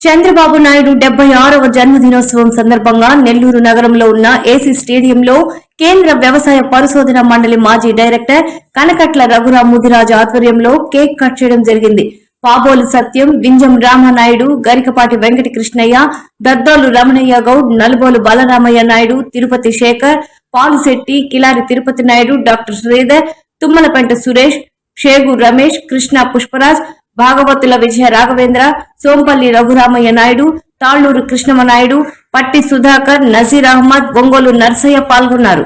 చంద్రబాబు నాయుడు 76వ జన్మదినోత్సవం సందర్భంగా నెల్లూరు నగరంలో ఉన్న ఏసీ స్టేడియంలో కేంద్ర వ్యవసాయ పరిశోధన మండలి మాజీ డైరెక్టర్ కనకట్ల రఘురాం ముదిరాజు ఆధ్వర్యంలో కేక్ కట్ చేయడం జరిగింది. పాబోలు సత్యం, వింజం రామనాయుడు, గరికపాటి వెంకట కృష్ణయ్య, దద్దోలు రమణయ్య గౌడ్, నలుబోలు బలరామయ్య నాయుడు, తిరుపతి శేఖర్, పాలుశెట్టి, కిలారి తిరుపతి నాయుడు, డాక్టర్ శ్రీధర్, తుమ్మలపెంట సురేష్, షేగు రమేష్, కృష్ణ పుష్పరాజ్, భాగవతుల విజయ రాఘవేంద్ర, సోంపల్లి రఘురామయ్య నాయుడు, తాళ్లూరు కృష్ణమనాయుడు, పట్టి సుధాకర్, నజీర్ అహ్మద్, బొంగోలు నర్సయ్య పాల్గొన్నారు.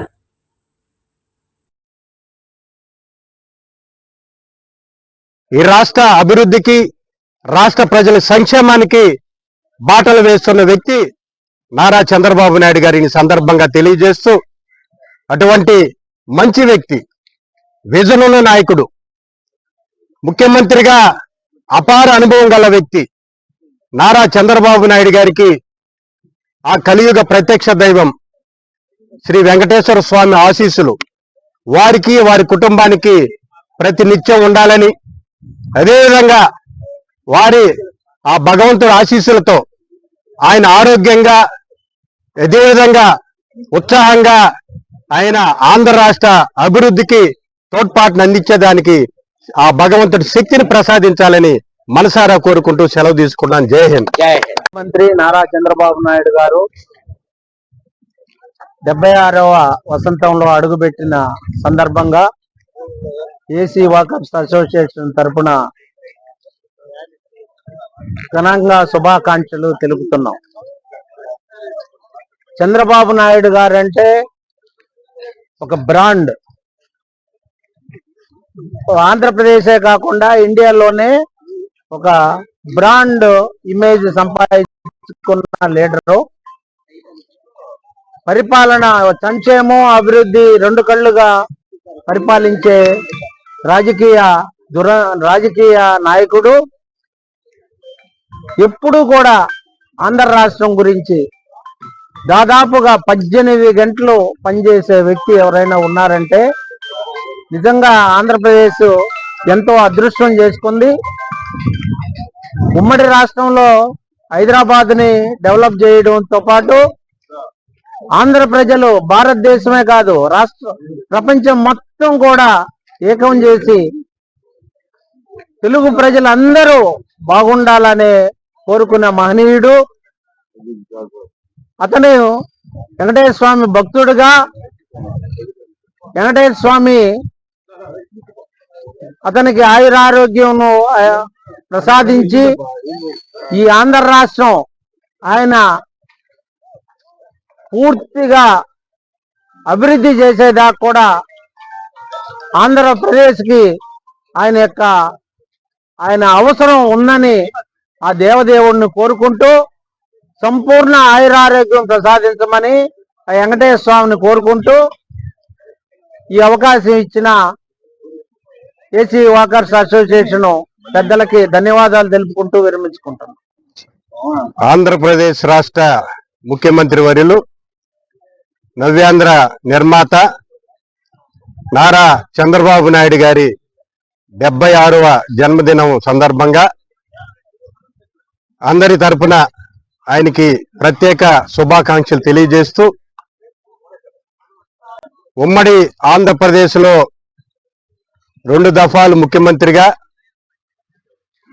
ఈ రాష్ట్ర అభివృద్ధికి, రాష్ట్ర ప్రజల సంక్షేమానికి బాటలు వేస్తున్న వ్యక్తి నారా చంద్రబాబు నాయుడు గారిని సందర్భంగా తెలియజేస్తూ, అటువంటి మంచి వ్యక్తి, విజన్ ఉన్న నాయకుడు, ముఖ్యమంత్రిగా అపార అనుభవం గల వ్యక్తి నారా చంద్రబాబు నాయుడు గారికి ఆ కలియుగ ప్రత్యక్ష దైవం శ్రీ వెంకటేశ్వర స్వామి ఆశీస్సులు వారికి, వారి కుటుంబానికి ప్రతినిత్యం ఉండాలని, అదేవిధంగా వారి ఆ భగవంతుడి ఆశీస్సులతో ఆయన ఆరోగ్యంగా, అదేవిధంగా ఉత్సాహంగా ఆయన ఆంధ్ర రాష్ట్ర అభివృద్ధికి తోడ్పాటును అందించేదానికి ఆ భగవంతుడి శక్తిని ప్రసాదించాలని మనసారా కోరుకుంటూ సెలవు తీసుకున్నాను. జై హింద్. మంత్రి నారా చంద్రబాబు నాయుడు గారు 76వ వసంతంలో అడుగుపెట్టిన సందర్భంగా ఏసీ వాకర్స్ అసోసియేషన్ తరఫున ఘనంగా శుభాకాంక్షలు తెలుపుతున్నాం. చంద్రబాబు నాయుడు గారు అంటే ఒక బ్రాండ్, ఆంధ్రప్రదేశే కాకుండా ఇండియాలోనే ఒక బ్రాండ్ ఇమేజ్ సంపాదించుకున్న లీడరు. పరిపాలన, సంక్షేమం, అభివృద్ధి రెండు కళ్ళుగా పరిపాలించే రాజకీయ నాయకుడు. ఎప్పుడూ కూడా ఆంధ్ర రాష్ట్రం గురించి దాదాపుగా 18 గంటలు పనిచేసే వ్యక్తి ఎవరైనా ఉన్నారంటే నిజంగా ఆంధ్రప్రదేశ్ ఎంతో అదృష్టం చేసుకుంది. ఉమ్మడి రాష్ట్రంలో హైదరాబాద్ని డెవలప్ చేయడంతో పాటు ఆంధ్ర ప్రజలు, భారతదేశమే కాదు ప్రపంచం మొత్తం కూడా ఏకం చేసి తెలుగు ప్రజలందరూ బాగుండాలనే కోరుకున్న మహనీయుడు. అతను వెంకటేశ్వర స్వామి భక్తుడుగా, వెంకటేశ్వర స్వామి అతనికి ఆయురారోగ్యం ప్రసాదించి ఈ ఆంధ్ర రాష్ట్రం ఆయన పూర్తిగా అభివృద్ధి చేసేదాకా కూడా ఆంధ్రప్రదేశ్కి ఆయన అవసరం ఉందని ఆ దేవదేవుడిని కోరుకుంటూ సంపూర్ణ ఆయురారోగ్యం ప్రసాదించమని ఆ వెంకటేశ్వర స్వామిని కోరుకుంటూ ఈ అవకాశం ఇచ్చిన ఏసీ వాకర్స్ అసోసియేషన్ పెద్దలకి ధన్యవాదాలు తెలుపుకుంటూ విరమించుకుంటాం. ఆంధ్రప్రదేశ్ రాష్ట్ర ముఖ్యమంత్రి వర్యులు, నవ్యాంధ్ర నిర్మాత నారా చంద్రబాబు నాయుడు గారి 76వ జన్మదినం సందర్భంగా అందరి తరపున ఆయనకి ప్రత్యేక శుభాకాంక్షలు తెలియజేస్తూ, ఉమ్మడి ఆంధ్రప్రదేశ్లో 2 దఫాలు ముఖ్యమంత్రిగా,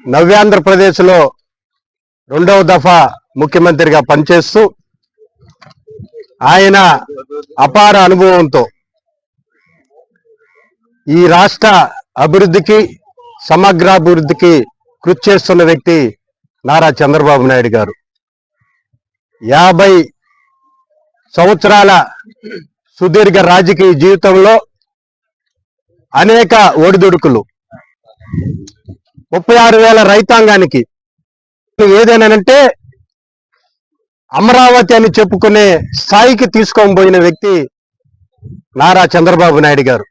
నవ్యాంధ్రప్రదేశ్లో 2వ దఫా ముఖ్యమంత్రిగా పనిచేస్తూ ఆయన అపార అనుభవంతో ఈ రాష్ట్ర అభివృద్ధికి, సమగ్రాభివృద్ధికి కృషి చేస్తున్న వ్యక్తి నారా చంద్రబాబు నాయుడు గారు. 50 సంవత్సరాల సుదీర్ఘ రాజకీయ జీవితంలో అనేక ఒడిదుడుకులు, 36,000 రైతాంగానికి ఏదేనంటే అమరావతి అని చెప్పుకునే స్థాయికి తీసుకొని పోయిన వ్యక్తి నారా చంద్రబాబు నాయుడు గారు.